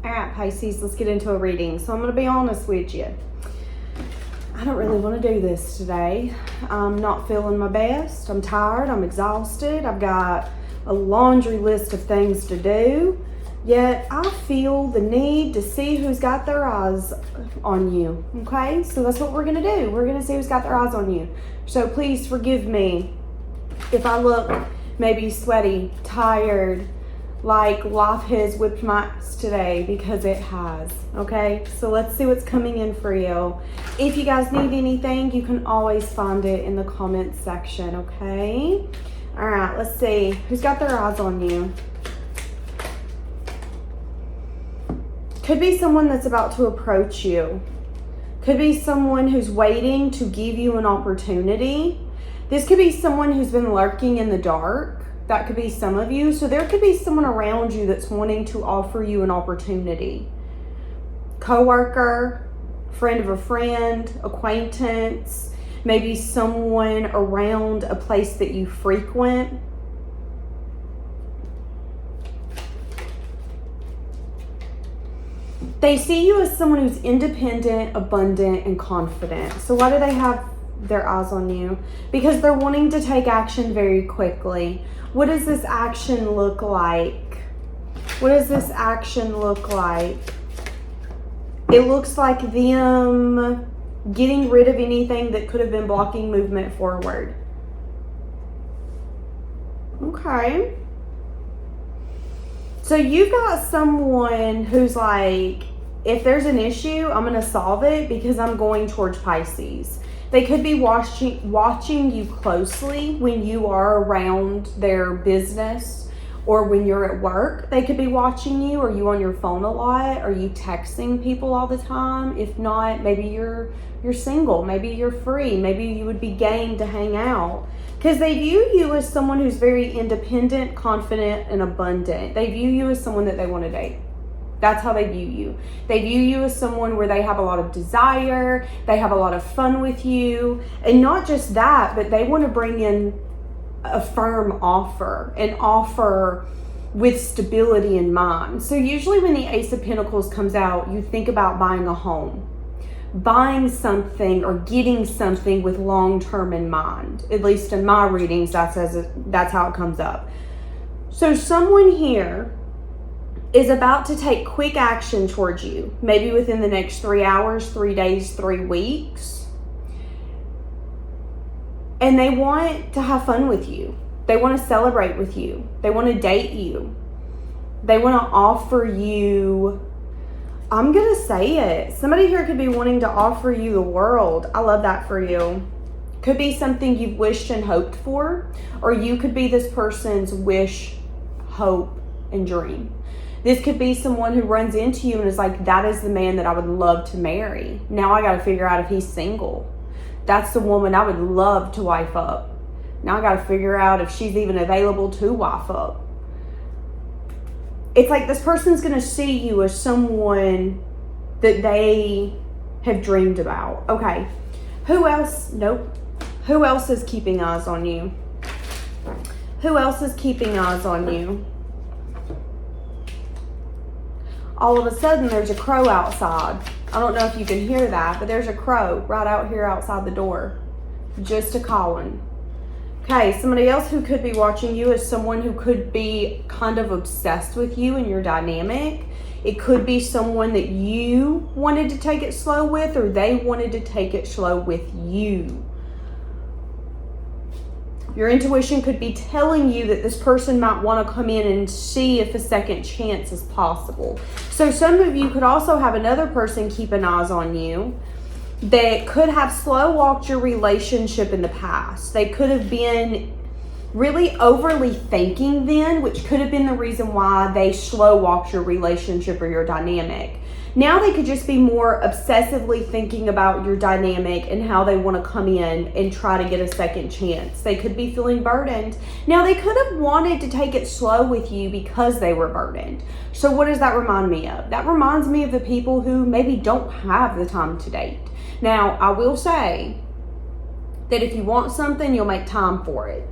All right, Pisces, let's get into a reading. So I'm going to be honest with you. I don't really want to do this today. I'm not feeling my best. I'm tired. I'm exhausted. I've got a laundry list of things to do. Yet I feel the need to see who's got their eyes on you. Okay? So that's what we're going to do. We're going to see who's got their eyes on you. So please forgive me if I look maybe sweaty, tired, like life has whipped my ass today, because it has. Okay, so let's see what's coming in for you. If you guys need anything, you can always find it in the comments section. Okay, all right, let's see who's got their eyes on you. Could be someone that's about to approach you. Could be someone who's waiting to give you an opportunity. This could be someone who's been lurking in the dark. That could be some of you. So there could be someone around you that's wanting to offer you an opportunity. Coworker, friend of a friend, acquaintance, maybe someone around a place that you frequent. They see you as someone who's independent, abundant, and confident. So why do they have their eyes on you? Because they're wanting to take action very quickly. What does this action look like? What does this action look like? It looks like them getting rid of anything that could have been blocking movement forward. Okay. So you've got someone who's like, if there's an issue, I'm going to solve it because I'm going towards Pisces. They could be watching you closely when you are around their business or when you're at work. They could be watching you. Are you on your phone a lot? Are you texting people all the time? If not, maybe you're single. Maybe you're free. Maybe you would be game to hang out. Because they view you as someone who's very independent, confident, and abundant. They view you as someone that they want to date. That's how they view you. They view you as someone where they have a lot of desire, they have a lot of fun with you, and not just that, but they want to bring in a firm offer, an offer with stability in mind. So usually when the Ace of Pentacles comes out, you think about buying a home, buying something or getting something with long-term in mind. At least in my readings, that's how it comes up. So someone here is about to take quick action towards you, maybe within the next 3 hours, 3 days, 3 weeks. And they want to have fun with you. They want to celebrate with you. They want to date you. They want to offer you, I'm going to say it, somebody here could be wanting to offer you the world. I love that for you. Could be something you've wished and hoped for, or you could be this person's wish, hope, and dream. This could be someone who runs into you and is like, that is the man that I would love to marry. Now I got to figure out if he's single. That's the woman I would love to wife up. Now I got to figure out if she's even available to wife up. It's like this person's going to see you as someone that they have dreamed about. Okay. Who else? Nope. Who else is keeping eyes on you? Who else is keeping eyes on you? All of a sudden, there's a crow outside. I don't know if you can hear that, but there's a crow right out here outside the door. Just a calling. Okay, somebody else who could be watching you is someone who could be kind of obsessed with you and your dynamic. It could be someone that you wanted to take it slow with, or they wanted to take it slow with you. Your intuition could be telling you that this person might want to come in and see if a second chance is possible. So some of you could also have another person keeping eyes on you that could have slow walked your relationship in the past. They could have been really overly thinking then, which could have been the reason why they slow walked your relationship or your dynamic. Now they could just be more obsessively thinking about your dynamic and how they want to come in and try to get a second chance. They could be feeling burdened. Now they could have wanted to take it slow with you because they were burdened. So what does that remind me of? That reminds me of the people who maybe don't have the time to date. Now I will say that if you want something, you'll make time for it.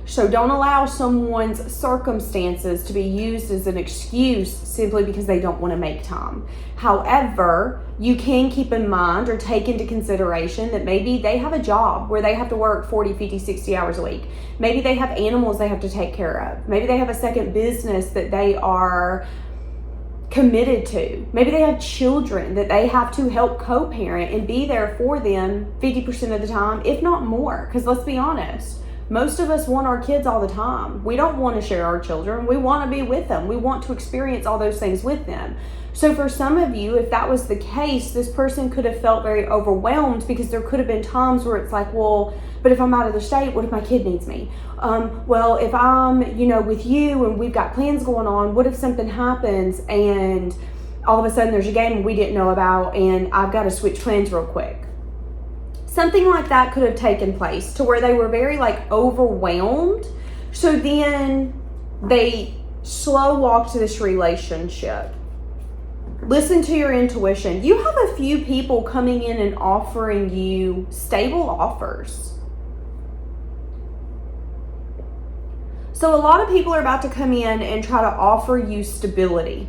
So don't allow someone's circumstances to be used as an excuse simply because they don't want to make time. However, you can keep in mind or take into consideration that maybe they have a job where they have to work 40, 50, 60 hours a week. Maybe they have animals they have to take care of. Maybe they have a second business that they are committed to. Maybe they have children that they have to help co-parent and be there for them 50% of the time, if not more. Because let's be honest, most of us want our kids all the time. We don't want to share our children. We want to be with them. We want to experience all those things with them. So for some of you, if that was the case, this person could have felt very overwhelmed because there could have been times where it's like, well, but if I'm out of the state, what if my kid needs me? Well, if I'm, with you and we've got plans going on, what if something happens and all of a sudden there's a game we didn't know about and I've got to switch plans real quick? Something like that could have taken place to where they were very overwhelmed. So then they slow walked this relationship. Listen to your intuition. You have a few people coming in and offering you stable offers. So a lot of people are about to come in and try to offer you stability.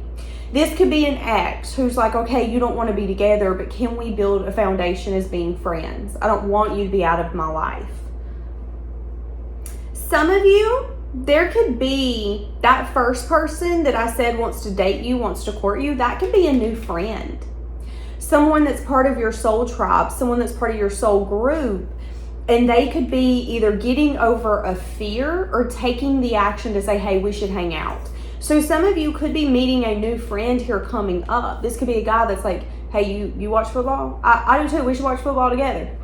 This could be an ex who's like, okay, you don't want to be together, but can we build a foundation as being friends? I don't want you to be out of my life. Some of you, there could be that first person that I said wants to date you, wants to court you. That could be a new friend. Someone that's part of your soul tribe, someone that's part of your soul group. And they could be either getting over a fear or taking the action to say, hey, we should hang out. So some of you could be meeting a new friend here coming up. This could be a guy that's like, hey, you watch football? I do too. We should watch football together.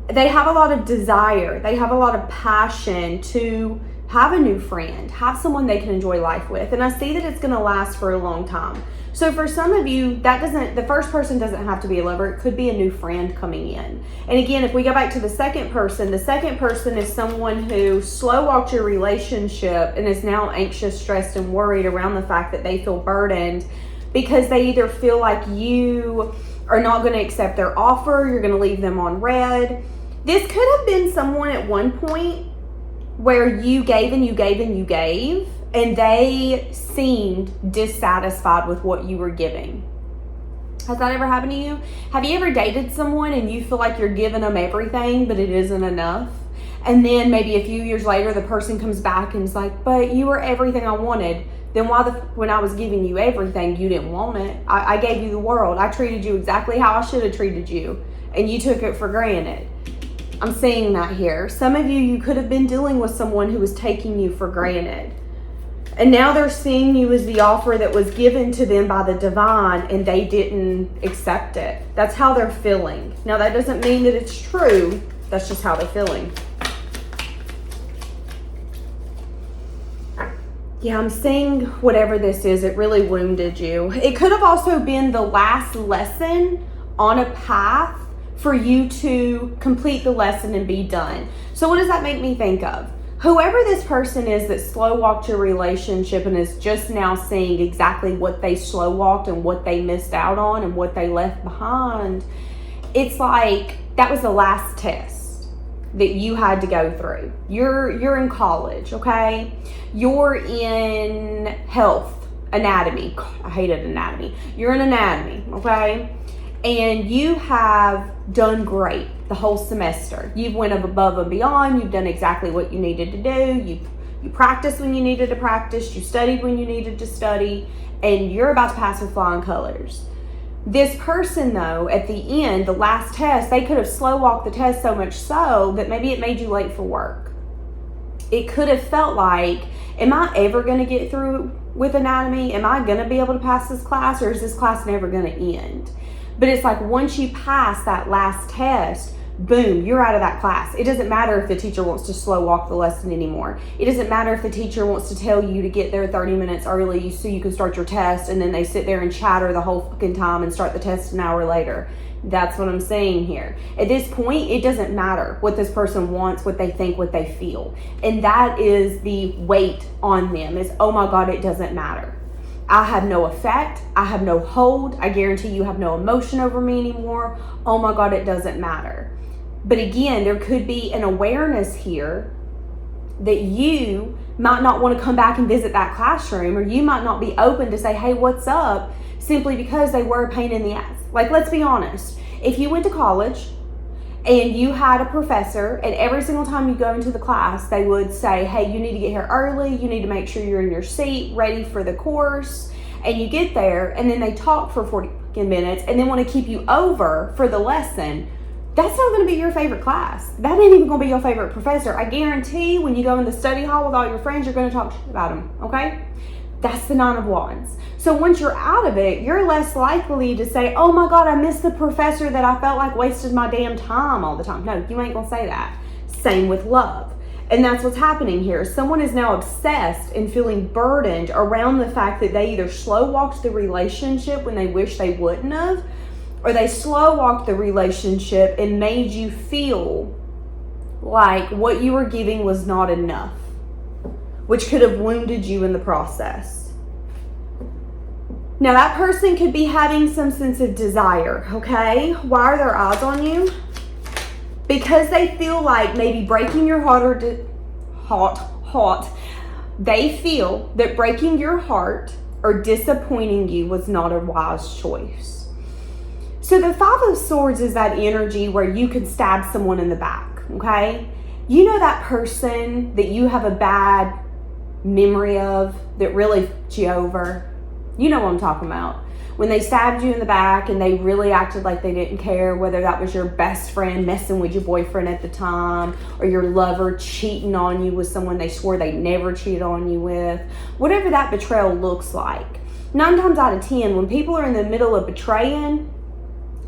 They have a lot of desire. They have a lot of passion to have a new friend, have someone they can enjoy life with. And I see that it's going to last for a long time. So for some of you, the first person doesn't have to be a lover. It could be a new friend coming in. And again, if we go back to the second person is someone who slow walked your relationship and is now anxious, stressed, and worried around the fact that they feel burdened because they either feel like you are not going to accept their offer, you're going to leave them on red. This could have been someone at one point where you gave and you gave and you gave, and they seemed dissatisfied with what you were giving. Has that ever happened to you? Have you ever dated someone and you feel like you're giving them everything, but it isn't enough? And then maybe a few years later, the person comes back and is like, but you were everything I wanted. Then when I was giving you everything, you didn't want it. I gave you the world. I treated you exactly how I should have treated you, and you took it for granted. I'm seeing that here. Some of you could have been dealing with someone who was taking you for granted. And now they're seeing you as the offer that was given to them by the divine, and they didn't accept it. That's how they're feeling. Now, that doesn't mean that it's true. That's just how they're feeling. Yeah, I'm seeing whatever this is, it really wounded you. It could have also been the last lesson on a path for you to complete the lesson and be done. So what does that make me think of? Whoever this person is that slow walked your relationship and is just now seeing exactly what they slow walked and what they missed out on and what they left behind, it's like that was the last test that you had to go through. You're in college, okay? You're in health, anatomy. I hated anatomy. You're in anatomy, okay? And you have done great the whole semester. You've went above and beyond. You've done exactly what you needed to do. You practiced when you needed to practice. You studied when you needed to study. And you're about to pass with flying colors. This person, though, at the end, the last test, they could have slow walked the test so much so that maybe it made you late for work. It could have felt like, am I ever going to get through with anatomy? Am I going to be able to pass this class, or is this class never going to end? But it's like once you pass that last test, boom, you're out of that class. It doesn't matter if the teacher wants to slow walk the lesson anymore. It doesn't matter if the teacher wants to tell you to get there 30 minutes early so you can start your test, and then they sit there and chatter the whole fucking time and start the test an hour later. That's what I'm saying here. At this point, it doesn't matter what this person wants, what they think, what they feel. And that is the weight on them is, oh my God, it doesn't matter. I have no effect. I have no hold. I guarantee you have no emotion over me anymore. Oh my God, it doesn't matter. But again, there could be an awareness here that you might not want to come back and visit that classroom, or you might not be open to say, hey, what's up, simply because they were a pain in the ass. Like, let's be honest. If you went to college and you had a professor, and every single time you go into the class, they would say, hey, you need to get here early, you need to make sure you're in your seat, ready for the course, and you get there, and then they talk for 40 minutes, and then want to keep you over for the lesson, that's not going to be your favorite class. That ain't even going to be your favorite professor. I guarantee when you go in the study hall with all your friends, you're going to talk about them, okay? That's the Nine of Wands. So once you're out of it, you're less likely to say, oh my God, I missed the professor that I felt like wasted my damn time all the time. No, you ain't going to say that. Same with love. And that's what's happening here. Someone is now obsessed and feeling burdened around the fact that they either slow walked the relationship when they wish they wouldn't have, or they slow walked the relationship and made you feel like what you were giving was not enough, which could have wounded you in the process. Now that person could be having some sense of desire, okay? Why are their eyes on you? Because they feel like maybe breaking your heart they feel that breaking your heart or disappointing you was not a wise choice. So the Five of Swords is that energy where you can stab someone in the back, okay? You know that person that you have a bad memory of that really fucked you over? You know what I'm talking about. When they stabbed you in the back and they really acted like they didn't care, whether that was your best friend messing with your boyfriend at the time, or your lover cheating on you with someone they swore they'd never cheat on you with, whatever that betrayal looks like. 9 times out of 10, when people are in the middle of betraying,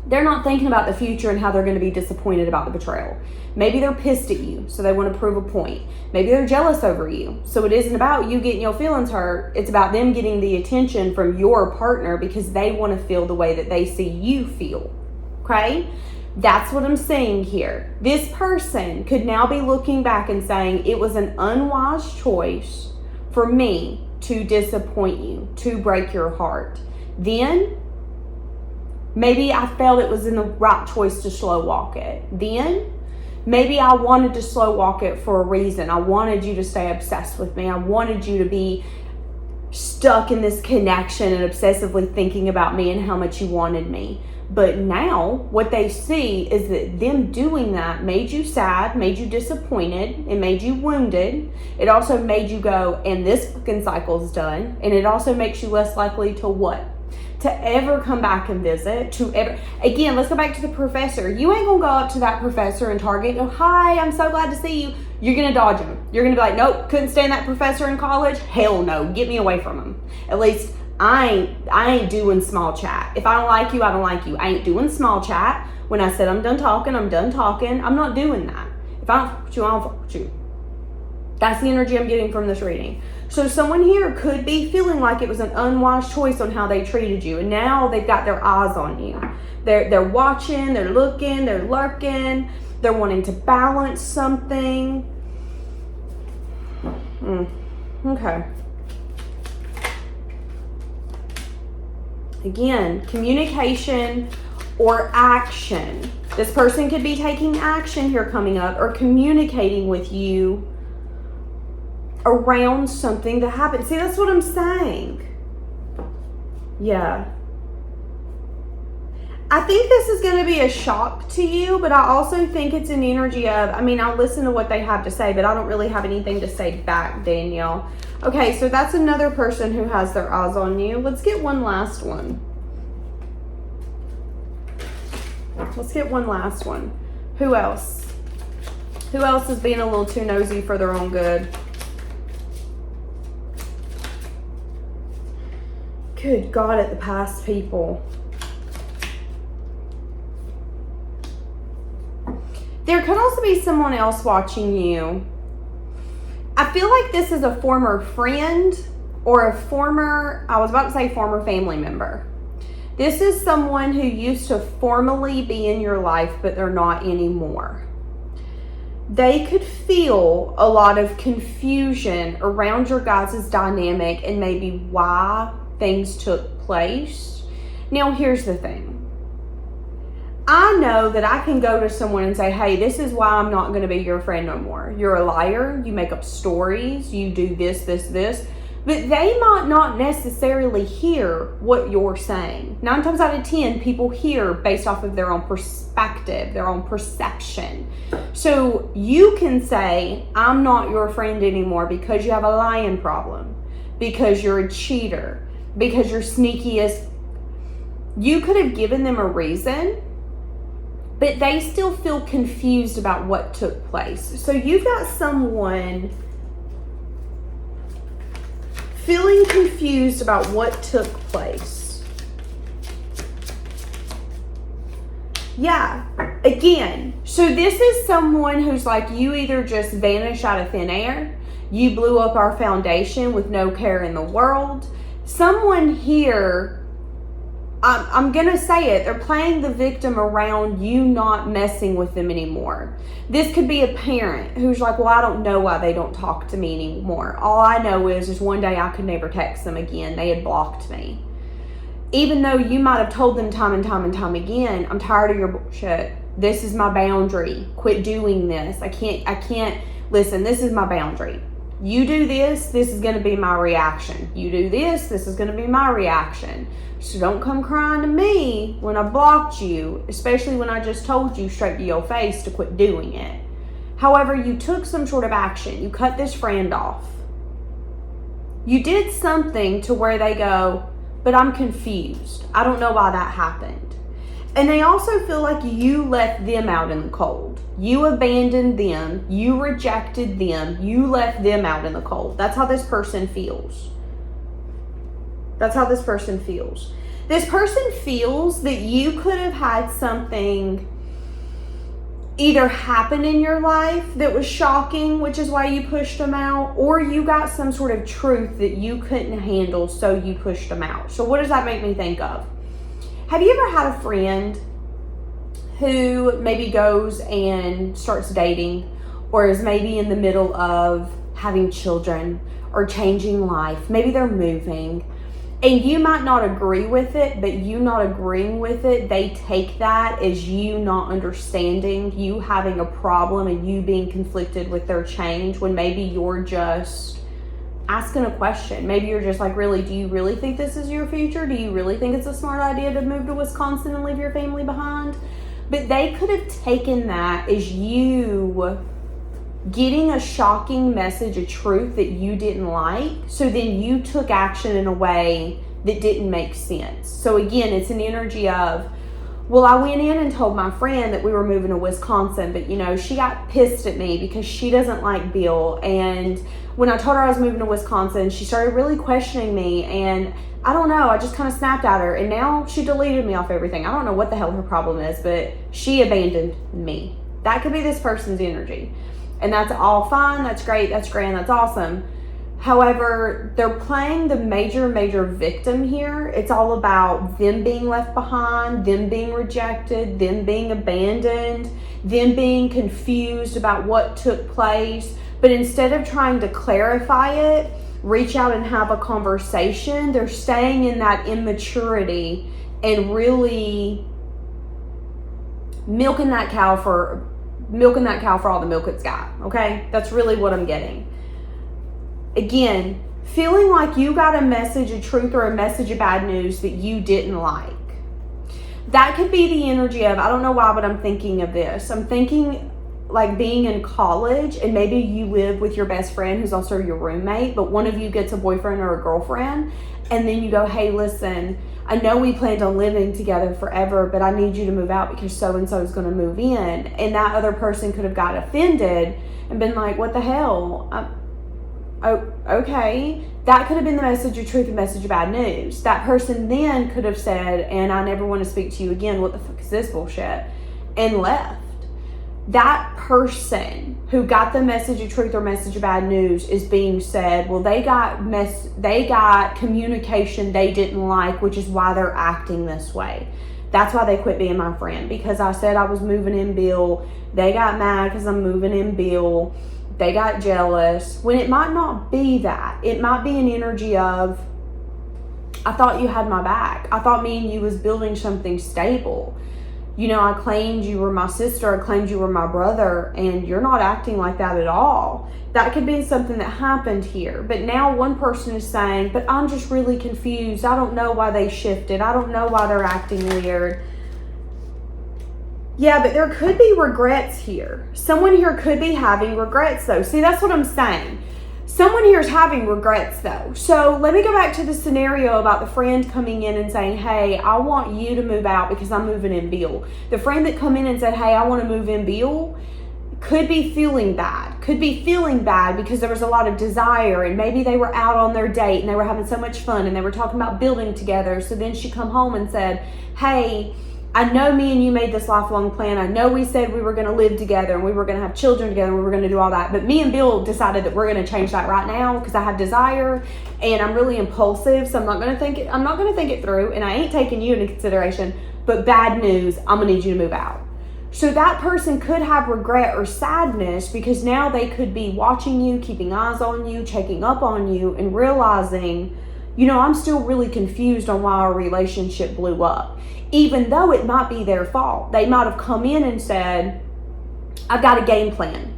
they're not thinking about the future and how they're going to be disappointed about the betrayal. Maybe they're pissed at you, so they want to prove a point. Maybe they're jealous over you, so it isn't about you getting your feelings hurt. It's about them getting the attention from your partner because they want to feel the way that they see you feel, okay? That's what I'm saying here. This person could now be looking back and saying, it was an unwise choice for me to disappoint you, to break your heart. Then maybe I felt it was in the right choice to slow walk it. Then maybe I wanted to slow walk it for a reason. I wanted you to stay obsessed with me. I wanted you to be stuck in this connection and obsessively thinking about me and how much you wanted me. But now what they see is that them doing that made you sad, made you disappointed, it made you wounded. It also made you go, and this fucking cycle's done. And it also makes you less likely to what? To ever come back and visit, to ever, again, let's go back to the professor. You ain't gonna go up to that professor in Target and go, hi, I'm so glad to see you. You're gonna dodge him. You're gonna be like, nope, couldn't stand that professor in college. Hell no, get me away from him. At least I ain't doing small chat. If I don't like you, I don't like you. I ain't doing small chat. When I said I'm done talking, I'm done talking. I'm not doing that. If I don't fuck with you, I don't fuck with you. That's the energy I'm getting from this reading. So someone here could be feeling like it was an unwise choice on how they treated you. And now they've got their eyes on you. They're watching, they're looking, they're lurking. They're wanting to balance something. Okay. Again, communication or action. This person could be taking action here coming up or communicating with you around something that happened. See, that's what I'm saying. Yeah. I think this is going to be a shock to you, but I also think it's an energy of, I'll listen to what they have to say, but I don't really have anything to say back, Danielle. Okay, so that's another person who has their eyes on you. Let's get one last one. Let's get one last one. Who else? Who else is being a little too nosy for their own good? Good God, at the past people. There could also be someone else watching you. I feel like this is a former friend or a former, I was about to say former family member. This is someone who used to formally be in your life, but they're not anymore. They could feel a lot of confusion around your guys' dynamic and maybe why things took place. Now, here's the thing. I know that I can go to someone and say, hey, this is why I'm not going to be your friend no more. You're a liar. You make up stories. You do this, this, this. But they might not necessarily hear what you're saying. 9 times out of 10, people hear based off of their own perspective, their own perception. So you can say, I'm not your friend anymore because you have a lying problem, because you're a cheater, because you're sneaky as... You could have given them a reason, but they still feel confused about what took place. So you've got someone feeling confused about what took place. Yeah, again, so this is someone who's like, you either just vanished out of thin air, you blew up our foundation with no care in the world. Someone here, I'm going to say it, they're playing the victim around you not messing with them anymore. This could be a parent who's like, well, I don't know why they don't talk to me anymore. All I know is one day I could never text them again. They had blocked me. Even though you might have told them time and time and time again, I'm tired of your bullshit. This is my boundary. Quit doing this. I can't, listen, this is my boundary. You do this, this is going to be my reaction. You do this, this is going to be my reaction. So don't come crying to me when I blocked you, especially when I just told you straight to your face to quit doing it. However, you took some sort of action. You cut this friend off. You did something to where they go, but I'm confused. I don't know why that happened. And they also feel like you left them out in the cold. You abandoned them. You rejected them. You left them out in the cold. That's how this person feels. That's how this person feels. This person feels that you could have had something either happen in your life that was shocking, which is why you pushed them out, or you got some sort of truth that you couldn't handle, so you pushed them out. So what does that make me think of? Have you ever had a friend who maybe goes and starts dating, or is maybe in the middle of having children or changing life? Maybe they're moving. And you might not agree with it, but you not agreeing with it, they take that as you not understanding, you having a problem and you being conflicted with their change, when maybe you're just asking a question. Maybe you're just like, really, do you really think this is your future? Do you really think it's a smart idea to move to Wisconsin and leave your family behind? But they could have taken that as you getting a shocking message, a truth that you didn't like. So then you took action in a way that didn't make sense. So again, it's an energy of, well, I went in and told my friend that we were moving to Wisconsin, but she got pissed at me because she doesn't like Bill. And when I told her I was moving to Wisconsin, she started really questioning me, and I don't know, I just kind of snapped at her, and now she deleted me off everything. I don't know what the hell her problem is, but she abandoned me. That could be this person's energy. And that's all fine, that's great, that's grand, that's awesome. However, they're playing the major victim here. It's all about them being left behind, them being rejected, them being abandoned, them being confused about what took place. But instead of trying to clarify it, reach out and have a conversation, they're staying in that immaturity and really milking that cow for all the milk it's got, okay? That's really what I'm getting. Again, feeling like you got a message of truth or a message of bad news that you didn't like. That could be the energy of, I don't know why, but I'm thinking of this. I'm thinking like being in college, and maybe you live with your best friend who's also your roommate, but one of you gets a boyfriend or a girlfriend, and then you go, hey, listen, I know we planned on living together forever, but I need you to move out because so-and-so is going to move in. And that other person could have got offended and been like, what the hell? Oh, okay. That could have been the message of truth and message of bad news. That person then could have said, and I never want to speak to you again. What the fuck is this bullshit? And left. That person who got the message of truth or message of bad news is being said, well, they got communication they didn't like, which is why they're acting this way. That's why they quit being my friend, because I said I was moving in Bill. They got mad because I'm moving in Bill. They got jealous, when it might not be that. It might be an energy of, I thought you had my back. I thought me and you was building something stable. I claimed you were my sister, I claimed you were my brother, and you're not acting like that at all. That could be something that happened here. But now one person is saying, but I'm just really confused. I don't know why they shifted. I don't know why they're acting weird. Yeah, but there could be regrets here. Someone here could be having regrets, though. See, that's what I'm saying. Someone here is having regrets, though. So let me go back to the scenario about the friend coming in and saying, hey, I want you to move out because I'm moving in Bill. The friend that come in and said, hey, I want to move in Bill, could be feeling bad. Could be feeling bad because there was a lot of desire, and maybe they were out on their date and they were having so much fun and they were talking about building together. So then she come home and said, hey, I know me and you made this lifelong plan. I know we said we were going to live together and we were going to have children together and we were going to do all that. But me and Bill decided that we're going to change that right now because I have desire and I'm really impulsive. So I'm not going to think it through, and I ain't taking you into consideration. But bad news, I'm going to need you to move out. So that person could have regret or sadness because now they could be watching you, keeping eyes on you, checking up on you, and realizing, I'm still really confused on why our relationship blew up. Even though it might be their fault. They might have come in and said, I've got a game plan.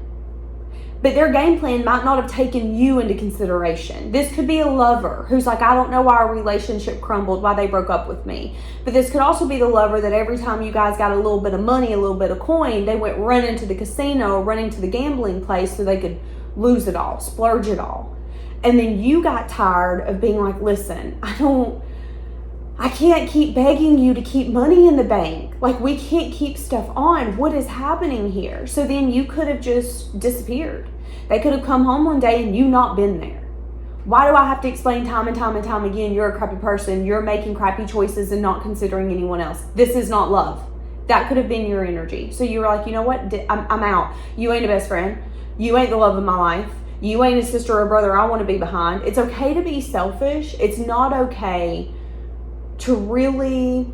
But their game plan might not have taken you into consideration. This could be a lover who's like, I don't know why our relationship crumbled, why they broke up with me. But this could also be the lover that every time you guys got a little bit of money, a little bit of coin, they went running to the casino or running to the gambling place so they could lose it all, splurge it all. And then you got tired of being like, listen, I can't keep begging you to keep money in the bank. Like, we can't keep stuff on. What is happening here? So then you could have just disappeared. They could have come home one day and you not been there. Why do I have to explain time and time and time again, you're a crappy person, you're making crappy choices and not considering anyone else? This is not love. That could have been your energy. So you were like, you know what? I'm out. You ain't a best friend. You ain't the love of my life. You ain't a sister or brother I want to be behind. It's okay to be selfish. It's not okay to really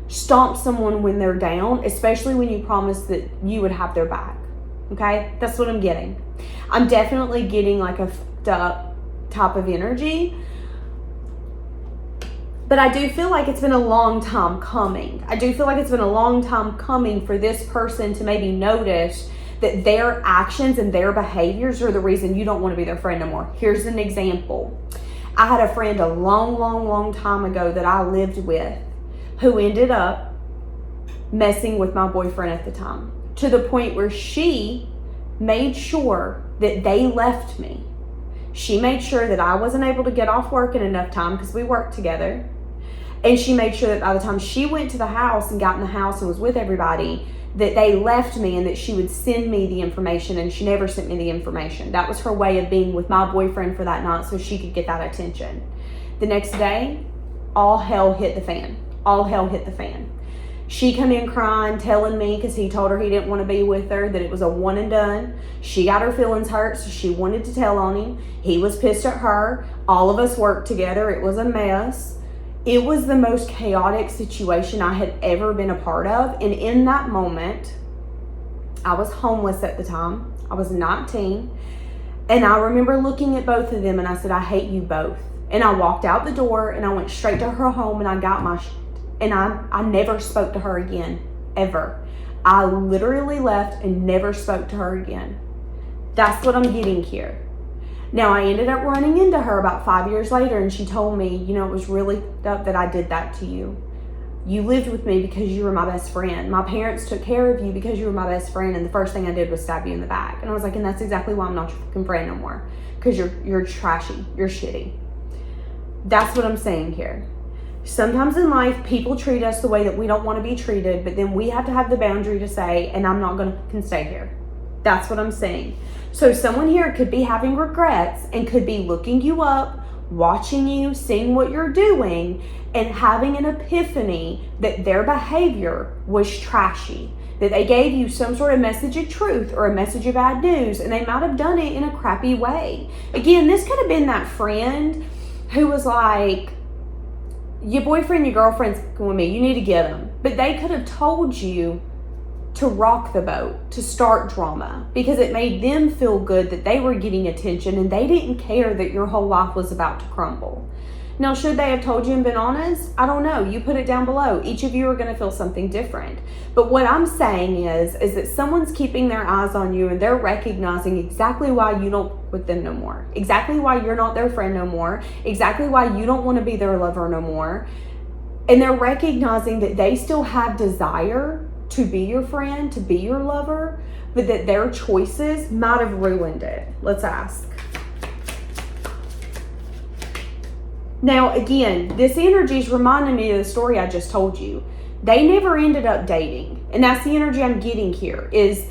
stomp someone when they're down, especially when you promise that you would have their back. Okay? That's what I'm getting. I'm definitely getting like a fucked up type of energy. But I do feel like it's been a long time coming. I do feel like it's been a long time coming for this person to maybe notice that their actions and their behaviors are the reason you don't want to be their friend no more. Here's an example. I had a friend a long time ago that I lived with who ended up messing with my boyfriend at the time, to the point where she made sure that they left me. She made sure that I wasn't able to get off work in enough time because we worked together. And she made sure that by the time she went to the house and got in the house and was with everybody, that they left me and that she would send me the information, and she never sent me the information. That was her way of being with my boyfriend for that night so she could get that attention. The next day, all hell hit the fan. All hell hit the fan. She come in crying, telling me, because he told her he didn't want to be with her, that it was a one and done. She got her feelings hurt, so she wanted to tell on him. He was pissed at her. All of us worked together. It was a mess. It was the most chaotic situation I had ever been a part of. And in that moment, I was homeless at the time. I was 19. And I remember looking at both of them and I said, I hate you both. And I walked out the door and I went straight to her home and I got my shit. And I never spoke to her again, ever. I literally left and never spoke to her again. That's what I'm getting here. Now, I ended up running into her about 5 years later, and she told me, it was really up that I did that to you. You lived with me because you were my best friend. My parents took care of you because you were my best friend, and the first thing I did was stab you in the back. And I was like, and that's exactly why I'm not your fucking friend no more, because you're trashy. You're shitty. That's what I'm saying here. Sometimes in life, people treat us the way that we don't want to be treated, but then we have to have the boundary to say, and I'm not going to stay here. That's what I'm saying. So someone here could be having regrets and could be looking you up, watching you, seeing what you're doing, and having an epiphany that their behavior was trashy, that they gave you some sort of message of truth or a message of bad news, and they might have done it in a crappy way. Again, this could have been that friend who was like, your boyfriend, your girlfriend's with me, you need to get them. But they could have told you to rock the boat, to start drama, because it made them feel good that they were getting attention and they didn't care that your whole life was about to crumble. Now, should they have told you and been honest? I don't know. You put it down below. Each of you are going to feel something different. But what I'm saying is that someone's keeping their eyes on you and they're recognizing exactly why you don't with them no more. Exactly why you're not their friend no more. Exactly why you don't want to be their lover no more. And they're recognizing that they still have desire to be your friend, to be your lover, but that their choices might have ruined it. Let's ask. Now, again, this energy is reminding me of the story I just told you. They never ended up dating. And that's the energy I'm getting here, is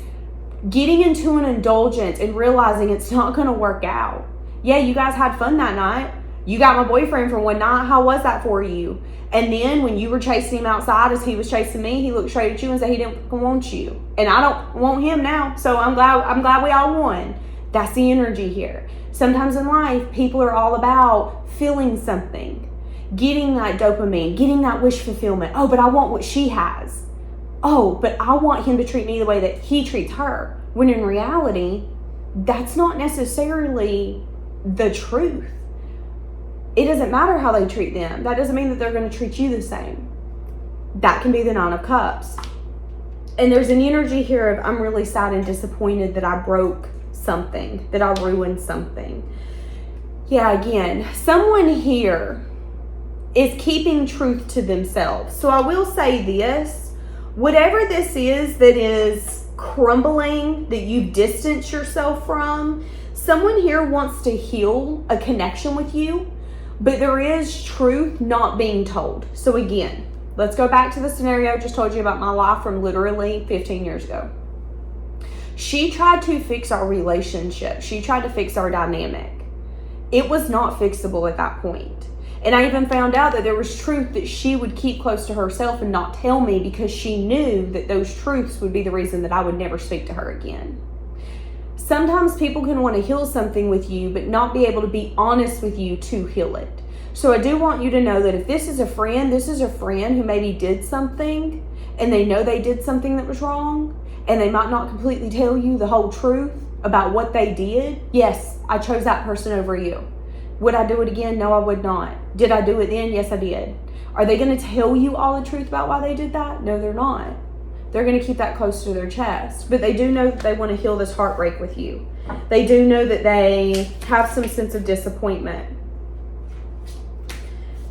getting into an indulgence and realizing it's not going to work out. Yeah, you guys had fun that night. You got my boyfriend for one night. How was that for you? And then when you were chasing him outside as he was chasing me, he looked straight at you and said he didn't want you. And I don't want him now. So I'm glad we all won. That's the energy here. Sometimes in life, people are all about feeling something, getting that dopamine, getting that wish fulfillment. Oh, but I want what she has. Oh, but I want him to treat me the way that he treats her. When in reality, that's not necessarily the truth. It doesn't matter how they treat them. That doesn't mean that they're going to treat you the same. That can be the Nine of Cups. And there's an energy here of I'm really sad and disappointed that I broke something, that I ruined something. Yeah, again, someone here is keeping truth to themselves. So I will say this, whatever this is that is crumbling, that you've distanced yourself from, someone here wants to heal a connection with you, but there is truth not being told. So again, let's go back to the scenario I just told you about my life from literally 15 years ago. She tried to fix our relationship. She tried to fix our dynamic. It was not fixable at that point. And I even found out that there was truth that she would keep close to herself and not tell me because she knew that those truths would be the reason that I would never speak to her again. Sometimes people can want to heal something with you, but not be able to be honest with you to heal it. So I do want you to know that if this is a friend who maybe did something and they know they did something that was wrong, and they might not completely tell you the whole truth about what they did. Yes, I chose that person over you. Would I do it again? No, I would not. Did I do it then? Yes, I did. Are they going to tell you all the truth about why they did that? No, they're not. They're going to keep that close to their chest. But they do know that they want to heal this heartbreak with you. They do know that they have some sense of disappointment.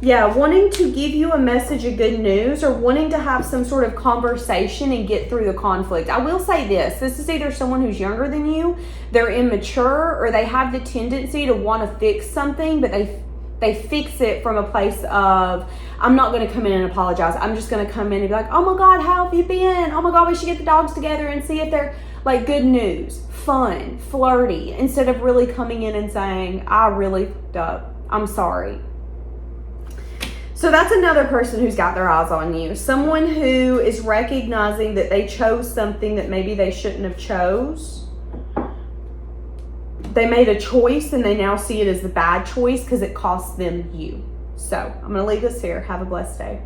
Yeah, wanting to give you a message of good news or wanting to have some sort of conversation and get through the conflict. I will say this is either someone who's younger than you, they're immature, or they have the tendency to want to fix something, but they fix it from a place of, I'm not going to come in and apologize. I'm just going to come in and be like, oh my God, how have you been? Oh my God, we should get the dogs together and see if they're like good news, fun, flirty, instead of really coming in and saying, I really fucked up. I'm sorry. So that's another person who's got their eyes on you. Someone who is recognizing that they chose something that maybe they shouldn't have chose. They made a choice and they now see it as the bad choice because it cost them you. So I'm going to leave this here. Have a blessed day.